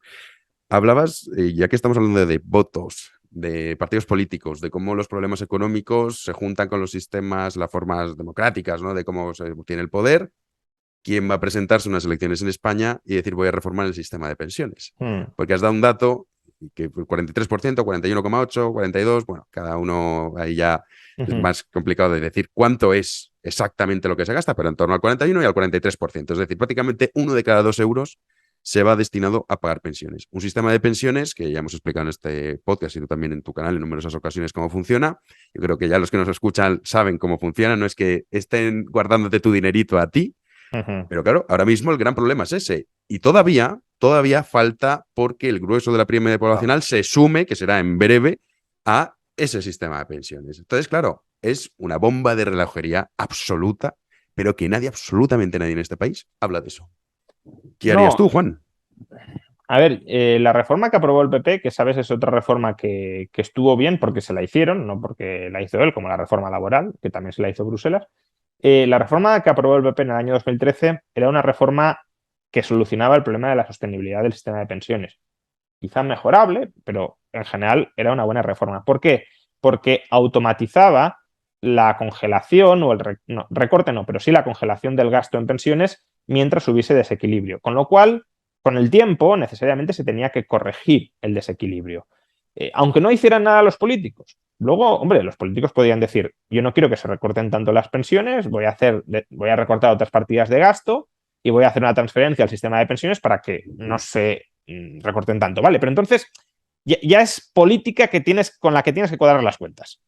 Hablabas, ya que estamos hablando de votos, de partidos políticos, de cómo los problemas económicos se juntan con los sistemas, las formas democráticas, ¿no? De cómo se tiene el poder, quién va a presentarse unas elecciones en España y decir voy a reformar el sistema de pensiones. Mm. Porque has dado un dato que 43%, 41,8%, 42%, bueno, cada uno ahí ya es Ujú. más complicado de decir cuánto es exactamente lo que se gasta, pero en torno al 41 y al 43%. Es decir, prácticamente uno de cada 2 euros se va destinado a pagar pensiones. Un sistema de pensiones que ya hemos explicado en este podcast y tú también en tu canal en numerosas ocasiones cómo funciona. Yo creo que ya los que nos escuchan saben cómo funciona. No es que estén guardándote tu dinerito a ti, Ujú. pero claro, ahora mismo el gran problema es ese. Y todavía falta porque el grueso de la pirámide Claro. poblacional se sume, que será en breve, a ese sistema de pensiones. Entonces, claro, es una bomba de relojería absoluta, pero que nadie, absolutamente nadie en este país, habla de eso. ¿Qué harías No, tú, Juan? a ver, la reforma que aprobó el PP, que sabes es otra reforma que estuvo bien porque se la hicieron, no porque la hizo él, como la reforma laboral, que también se la hizo Bruselas. La reforma que aprobó el PP en el año 2013 era una reforma que solucionaba el problema de la sostenibilidad del sistema de pensiones. Quizá mejorable, pero en general era una buena reforma. ¿Por qué? Porque automatizaba la congelación o no, recorte no, pero sí la congelación del gasto en pensiones mientras hubiese desequilibrio. Con lo cual, con el tiempo, necesariamente se tenía que corregir el desequilibrio. Aunque no hicieran nada los políticos. Luego, hombre, los políticos podían decir, yo no quiero que se recorten tanto las pensiones, voy a recortar otras partidas de gasto y voy a hacer una transferencia al sistema de pensiones para que no se recorten tanto, ¿vale? Pero entonces ya es política con la que tienes que cuadrar las cuentas.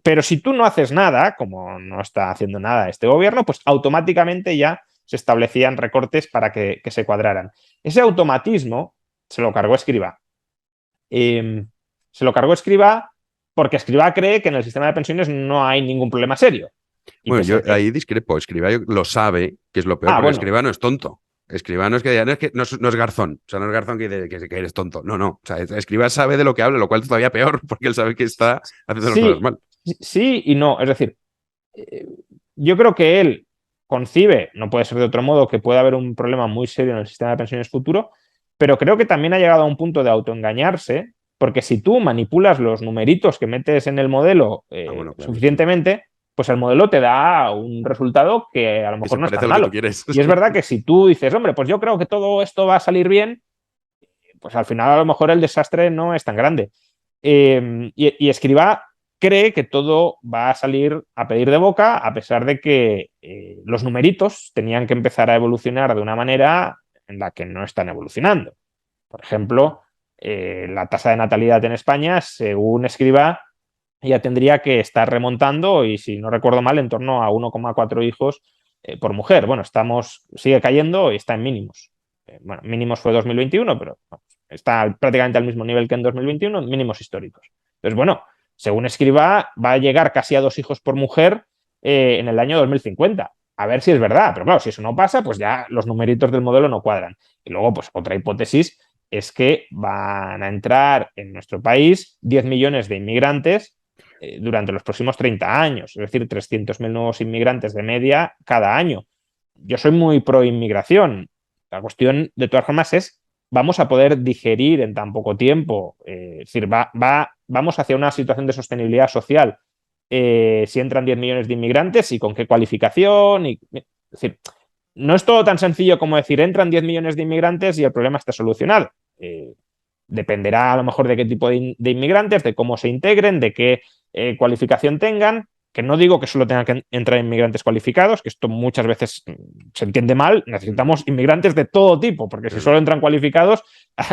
Pero si tú no haces nada, como no está haciendo nada este gobierno, pues automáticamente ya se establecían recortes para que se cuadraran. Ese automatismo se lo cargó Escrivá. Se lo cargó Escrivá porque Escrivá cree que en el sistema de pensiones no hay ningún problema serio. Y Bueno, pese yo a que... ahí discrepo. Escribano lo sabe, que es lo peor, Ah, porque bueno, Escribano es tonto. Escribano es que no es Garzón. O sea, no es Garzón que eres tonto. No, no. O sea, Escribá sabe de lo que habla, lo cual es todavía peor, porque él sabe que está haciendo las cosas sí, mal. sí y no. Es decir, eh, yo creo que él concibe, no puede ser de otro modo, que puede haber un problema muy serio en el sistema de pensiones futuro, pero creo que también ha llegado a un punto de autoengañarse, porque si tú manipulas los numeritos que metes en el modelo Ah, bueno, claro, eso sí. suficientemente, pues el modelo te da un resultado que a lo Que mejor se no es parece tan a lo que tú malo. quieres. Y es verdad que si tú dices, hombre, pues yo creo que todo esto va a salir bien, pues al final a lo mejor el desastre no es tan grande. Y Escribá cree que todo va a salir a pedir de boca, a pesar de que los numeritos tenían que empezar a evolucionar de una manera en la que no están evolucionando. Por ejemplo, la tasa de natalidad en España, según Escribá, ella tendría que estar remontando y, si no recuerdo mal, en torno a 1,4 hijos por mujer. Bueno, sigue cayendo y está en mínimos. Bueno, mínimos fue 2021, pero bueno, está prácticamente al mismo nivel que en 2021, mínimos históricos. Entonces, bueno, según Escrivá, va a llegar casi a 2 hijos por mujer en el año 2050. A ver si es verdad, pero claro, si eso no pasa, pues ya los numeritos del modelo no cuadran. Y luego, pues otra hipótesis es que van a entrar en nuestro país 10 millones de inmigrantes durante los próximos 30 años, es decir, 300.000 nuevos inmigrantes de media cada año. Yo soy muy pro inmigración. La cuestión, de todas formas, es, ¿vamos a poder digerir en tan poco tiempo? Es decir, vamos hacia una situación de sostenibilidad social si entran 10 millones de inmigrantes y con qué cualificación. Es decir, no es todo tan sencillo como decir entran 10 millones de inmigrantes y el problema está solucionado. Dependerá a lo mejor de qué tipo de inmigrantes, de cómo se integren, de qué cualificación tengan, que no digo que solo tengan que entrar inmigrantes cualificados, que esto muchas veces se entiende mal. Necesitamos inmigrantes de todo tipo, porque si solo entran cualificados,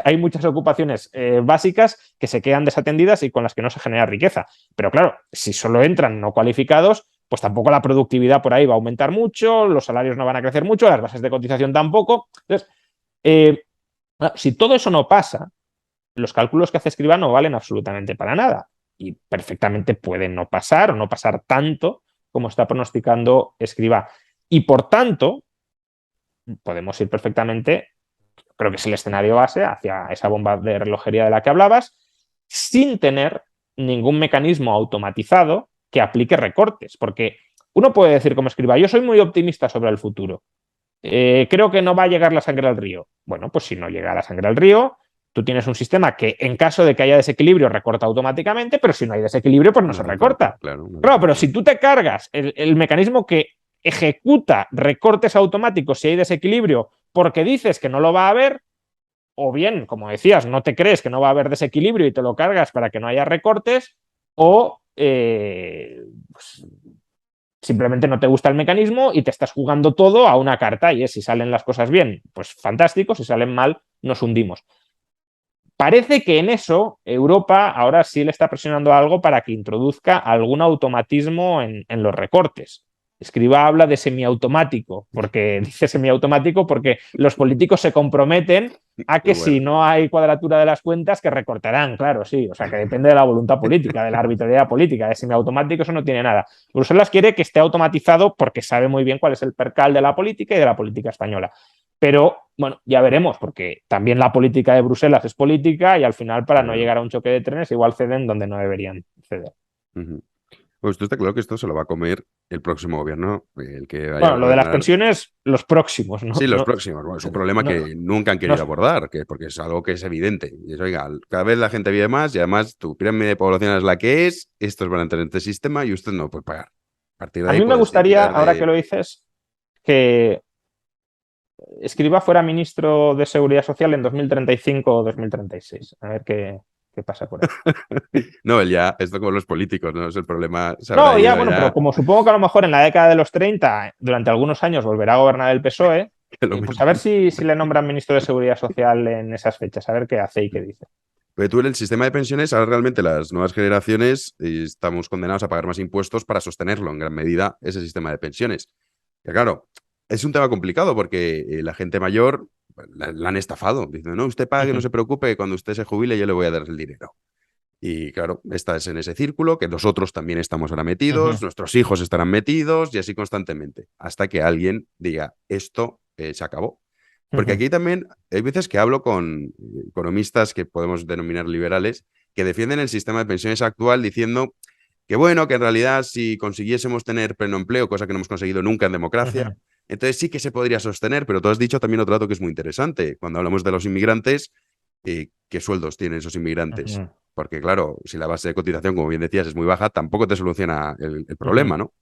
hay muchas ocupaciones básicas que se quedan desatendidas y con las que no se genera riqueza. Pero claro, si solo entran no cualificados, pues tampoco la productividad por ahí va a aumentar mucho, los salarios no van a crecer mucho, las bases de cotización tampoco. Entonces, si todo eso no pasa, los cálculos que hace Escrivá no valen absolutamente para nada y perfectamente pueden no pasar o no pasar tanto como está pronosticando Escrivá. Y por tanto, podemos ir perfectamente, creo que es el escenario base, hacia esa bomba de relojería de la que hablabas, sin tener ningún mecanismo automatizado que aplique recortes. Porque uno puede decir como Escrivá, yo soy muy optimista sobre el futuro. Creo que no va a llegar la sangre al río. Bueno, pues si no llega la sangre al río, tú tienes un sistema que en caso de que haya desequilibrio recorta automáticamente, pero si no hay desequilibrio, pues no se recorta. Claro, Claro, pero si tú te cargas el mecanismo que ejecuta recortes automáticos si hay desequilibrio porque dices que no lo va a haber, o bien, como decías, no te crees que no va a haber desequilibrio y te lo cargas para que no haya recortes, o pues, simplemente no te gusta el mecanismo y te estás jugando todo a una carta, y es, si salen las cosas bien, pues fantástico, si salen mal, nos hundimos. Parece que en eso Europa ahora sí le está presionando algo para que introduzca algún automatismo en los recortes. Escrivá habla de semiautomático, porque dice semiautomático porque los políticos se comprometen a qué que bueno. si no hay cuadratura de las cuentas, que recortarán, claro, sí, o sea, que depende de la voluntad política, de la arbitrariedad política, de semiautomático eso no tiene nada. Bruselas quiere que esté automatizado porque sabe muy bien cuál es el percal de la política y de la política española. Pero bueno, ya veremos, porque también la política de Bruselas es política y al final, para no Claro. llegar a un choque de trenes, igual ceden donde no deberían ceder. Ujú. Pues esto está claro que esto se lo va a comer el próximo gobierno, el que vaya a Bueno, lo de las gobernar. pensiones, los próximos, ¿no? Sí, los No, próximos. Bueno, es un problema no, que nunca han no, querido abordar, porque es algo que es evidente. Y es, oiga, cada vez la gente vive más y además tu pirámide de población es la que es, estos van a entrar en este sistema y usted no puede pagar. A partir de a ahí mí me puedes gustaría, tirar ahora que de... lo dices, que Escrivá fuera ministro de Seguridad Social en 2035 o 2036. A ver qué pasa por ahí. No, él ya, esto como los políticos, ¿no? Es el problema, se habrá No, ya, ido bueno, pero ya como supongo que a lo mejor en la década de los 30, durante algunos años, volverá a gobernar el PSOE, que lo pues a ver mismo. si le nombran ministro de Seguridad Social en esas fechas, a ver qué hace y qué dice. Pero tú en el sistema de pensiones, ahora realmente las nuevas generaciones estamos condenados a pagar más impuestos para sostenerlo en gran medida ese sistema de pensiones. Que claro, es un tema complicado porque la gente mayor la han estafado. Dicen, no, usted pague, no Ujú, se preocupe, que cuando usted se jubile yo le voy a dar el dinero. Y claro, estás en ese círculo que nosotros también estamos ahora metidos, ujú, nuestros hijos estarán metidos y así constantemente, hasta que alguien diga, esto se acabó. Porque ujú. aquí también hay veces que hablo con economistas que podemos denominar liberales, que defienden el sistema de pensiones actual diciendo que bueno, que en realidad si consiguiésemos tener pleno empleo, cosa que no hemos conseguido nunca en democracia, Ujú, entonces sí que se podría sostener, pero tú has dicho también otro dato que es muy interesante. Cuando hablamos de los inmigrantes, ¿qué sueldos tienen esos inmigrantes? ujú, Porque claro, si la base de cotización, como bien decías, es muy baja, tampoco te soluciona el ujú. problema, ¿no?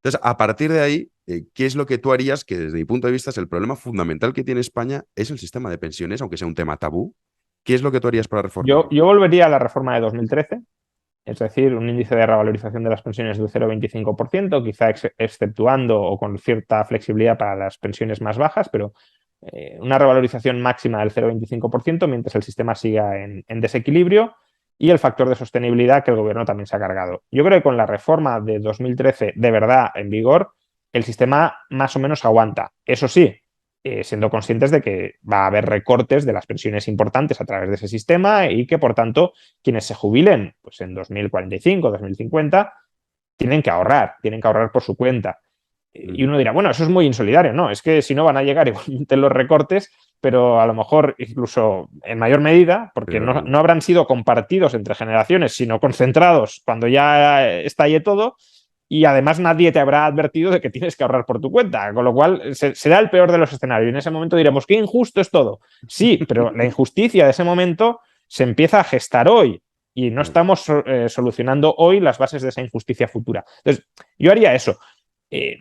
Entonces, a partir de ahí, ¿qué es lo que tú harías? Que desde mi punto de vista es el problema fundamental que tiene España, es el sistema de pensiones, aunque sea un tema tabú. ¿Qué es lo que tú harías para reformarlo? Yo volvería a la reforma de 2013, es decir, un índice de revalorización de las pensiones del 0,25%, quizá exceptuando o con cierta flexibilidad para las pensiones más bajas, pero una revalorización máxima del 0,25% mientras el sistema siga en desequilibrio, y el factor de sostenibilidad que el gobierno también se ha cargado. Yo creo que con la reforma de 2013 de verdad en vigor, el sistema más o menos aguanta. Eso sí, siendo conscientes de que va a haber recortes de las pensiones importantes a través de ese sistema y que, por tanto, quienes se jubilen pues, en 2045, 2050, tienen que ahorrar por su cuenta. Y uno dirá, bueno, eso es muy insolidario. No, es que si no van a llegar igualmente los recortes, pero a lo mejor incluso en mayor medida, porque no habrán sido compartidos entre generaciones, sino concentrados cuando ya estalle todo, y además nadie te habrá advertido de que tienes que ahorrar por tu cuenta, con lo cual será el peor de los escenarios. Y en ese momento diremos, qué injusto es todo. Sí, pero la injusticia de ese momento se empieza a gestar hoy y no estamos solucionando hoy las bases de esa injusticia futura. Entonces, yo haría eso.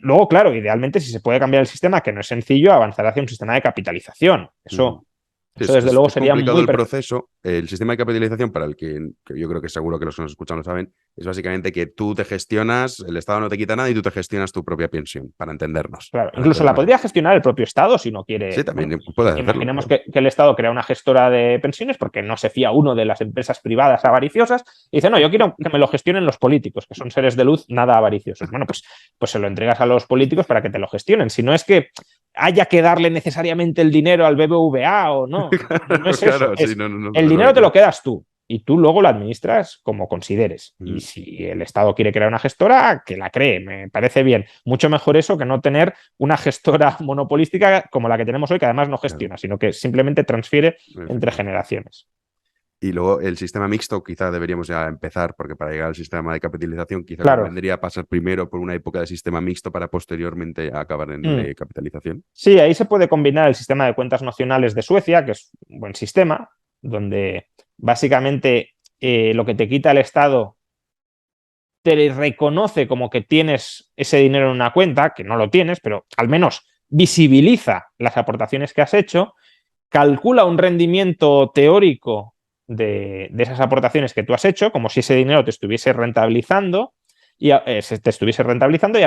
Luego, claro, idealmente, si se puede cambiar el sistema, que no es sencillo, avanzar hacia un sistema de capitalización. Eso desde luego sería complicado muy el proceso. El sistema de capitalización, para el que yo creo que seguro que los que nos escuchan lo saben, es básicamente que tú te gestionas, el Estado no te quita nada y tú te gestionas tu propia pensión, para entendernos. Claro, incluso la podría gestionar el propio Estado si no quiere. Sí, también puede hacerlo. Imaginemos que el Estado crea una gestora de pensiones porque no se fía uno de las empresas privadas avariciosas y dice, no, yo quiero que me lo gestionen los políticos, que son seres de luz nada avariciosos. Bueno, pues se lo entregas a los políticos para que te lo gestionen. Si no es que haya que darle necesariamente el dinero al BBVA o no. No es claro, eso. Sí, El dinero te lo quedas tú y tú luego lo administras como consideres. Y si el Estado quiere crear una gestora, que la cree, me parece bien. Mucho mejor eso que no tener una gestora monopolística como la que tenemos hoy, que además no gestiona, sino que simplemente transfiere entre generaciones. Y luego el sistema mixto quizá deberíamos ya empezar, porque para llegar al sistema de capitalización quizá Claro. vendría a pasar primero por una época de sistema mixto para posteriormente acabar en de capitalización. Sí, ahí se puede combinar el sistema de cuentas nocionales de Suecia, que es un buen sistema, donde básicamente lo que te quita el Estado te reconoce como que tienes ese dinero en una cuenta, que no lo tienes, pero al menos visibiliza las aportaciones que has hecho, calcula un rendimiento teórico de esas aportaciones que tú has hecho, como si ese dinero te estuviese rentabilizando y a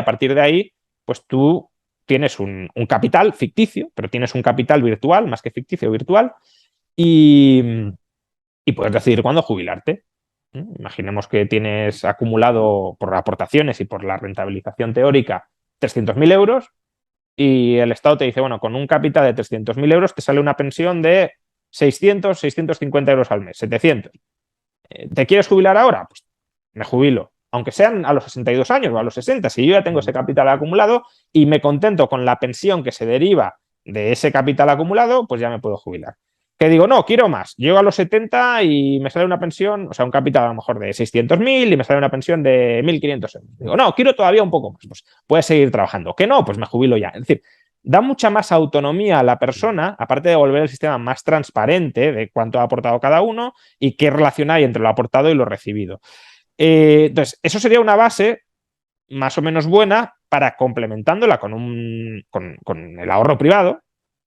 partir de ahí, pues tú tienes un capital ficticio, pero tienes un capital virtual, más que ficticio, virtual, y puedes decidir cuándo jubilarte. Imaginemos que tienes acumulado por aportaciones y por la rentabilización teórica 300.000 euros y el Estado te dice, bueno, con un capital de 300.000 euros te sale una pensión de 600, 650 euros al mes, 700. ¿Te quieres jubilar ahora? Pues me jubilo, aunque sean a los 62 años o a los 60, si yo ya tengo ese capital acumulado y me contento con la pensión que se deriva de ese capital acumulado, pues ya me puedo jubilar. Que digo, no, quiero más. Llego a los 70 y me sale una pensión, o sea, un capital a lo mejor de 600.000 y me sale una pensión de 1.500 euros. Digo, no, quiero todavía un poco más. Pues puedes seguir trabajando. Que no, pues me jubilo ya. Es decir, da mucha más autonomía a la persona, aparte de volver el sistema más transparente de cuánto ha aportado cada uno y qué relación hay entre lo aportado y lo recibido. Entonces, eso sería una base más o menos buena para complementándola con el ahorro privado.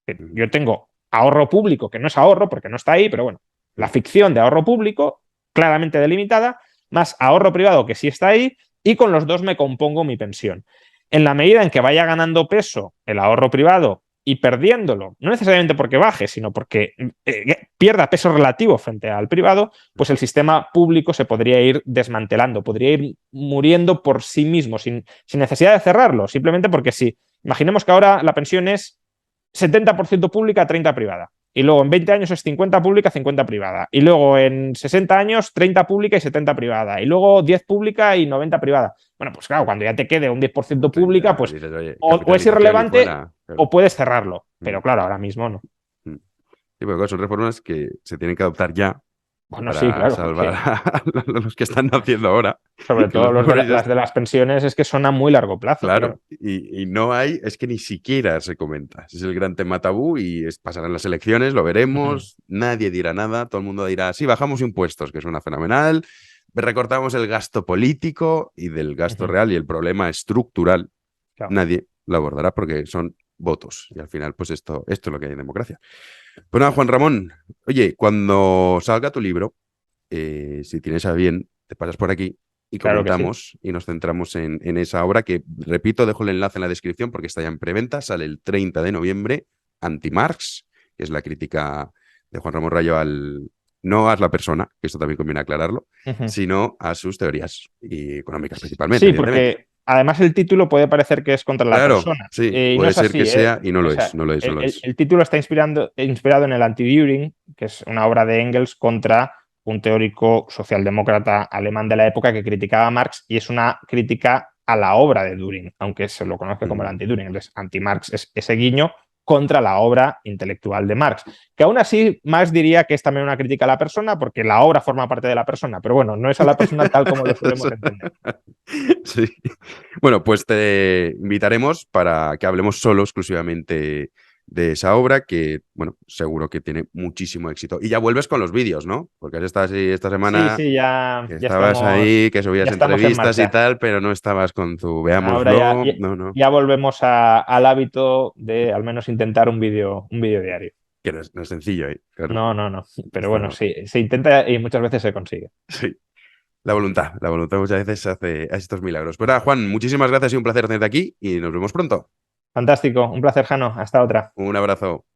Yo tengo ahorro público, que no es ahorro porque no está ahí, pero bueno, la ficción de ahorro público claramente delimitada, más ahorro privado que sí está ahí, y con los dos me compongo mi pensión. En la medida en que vaya ganando peso el ahorro privado y perdiéndolo, no necesariamente porque baje, sino porque pierda peso relativo frente al privado, pues el sistema público se podría ir desmantelando, podría ir muriendo por sí mismo, sin necesidad de cerrarlo, simplemente porque sí. Imaginemos que ahora la pensión es 70% pública, 30% privada. Y luego en 20 años es 50 pública, 50 privada. Y luego en 60 años 30 pública y 70 privada. Y luego 10 pública y 90 privada. Bueno, pues claro, cuando ya te quede un 10% pública, pues dices, oye, o es irrelevante claro. o puedes cerrarlo. Pero claro, ahora mismo no. Sí, porque son reformas que se tienen que adoptar ya. Bueno, para sí, claro. salvar a los que están naciendo ahora. Sobre todo las de las pensiones es que son a muy largo plazo. Claro, y no hay, es que ni siquiera se comenta. Es el gran tema tabú y pasarán las elecciones, lo veremos, nadie dirá nada, todo el mundo dirá, sí, bajamos impuestos, que suena fenomenal, recortamos el gasto político y del gasto real y el problema estructural, nadie lo abordará porque son votos y al final pues esto es lo que hay en democracia. Pues nada, Juan Ramón, oye, cuando salga tu libro, si tienes a bien, te pasas por aquí y comentamos y nos centramos en esa obra que, repito, dejo el enlace en la descripción porque está ya en preventa, sale el 30 de noviembre, Anti-Marx, que es la crítica de Juan Ramón Rayo al no a la persona, que esto también conviene aclararlo, Ujú. sino a sus teorías y económicas principalmente, Sí, evidentemente. porque además el título puede parecer que es contra la Claro, persona, sí, y no puede es ser que así, ¿eh? sea y no O lo sea, es, no lo es, no lo es. el título está inspirado en el Anti-Düring, que es una obra de Engels contra un teórico socialdemócrata alemán de la época que criticaba a Marx, y es una crítica a la obra de Düring, aunque se lo conozca como el Mm. Anti-Düring. Entonces, anti-Marx es ese guiño contra la obra intelectual de Marx, que aún así Marx diría que es también una crítica a la persona porque la obra forma parte de la persona, pero bueno, no es a la persona tal como lo solemos entender. Sí. Bueno, pues te invitaremos para que hablemos solo exclusivamente de esa obra que, bueno, seguro que tiene muchísimo éxito. Y ya vuelves con los vídeos, ¿no? Porque has estado así esta Sí, semana, sí, ya, que estabas ahí, que subías ya estamos en entrevistas y marcha. tal, pero no estabas con tu Ahora ya, veámoslo. ya, No, no, ya volvemos al hábito de al menos intentar un vídeo diario. que no es sencillo, ¿eh? Claro. No, no, no. Pero bueno, Esto, sí, se intenta y muchas veces se consigue. sí. La voluntad muchas veces hace estos milagros. Pues nada, Juan, muchísimas gracias y un placer tenerte aquí y nos vemos pronto. Fantástico, un placer, Jano. Hasta otra. Un abrazo.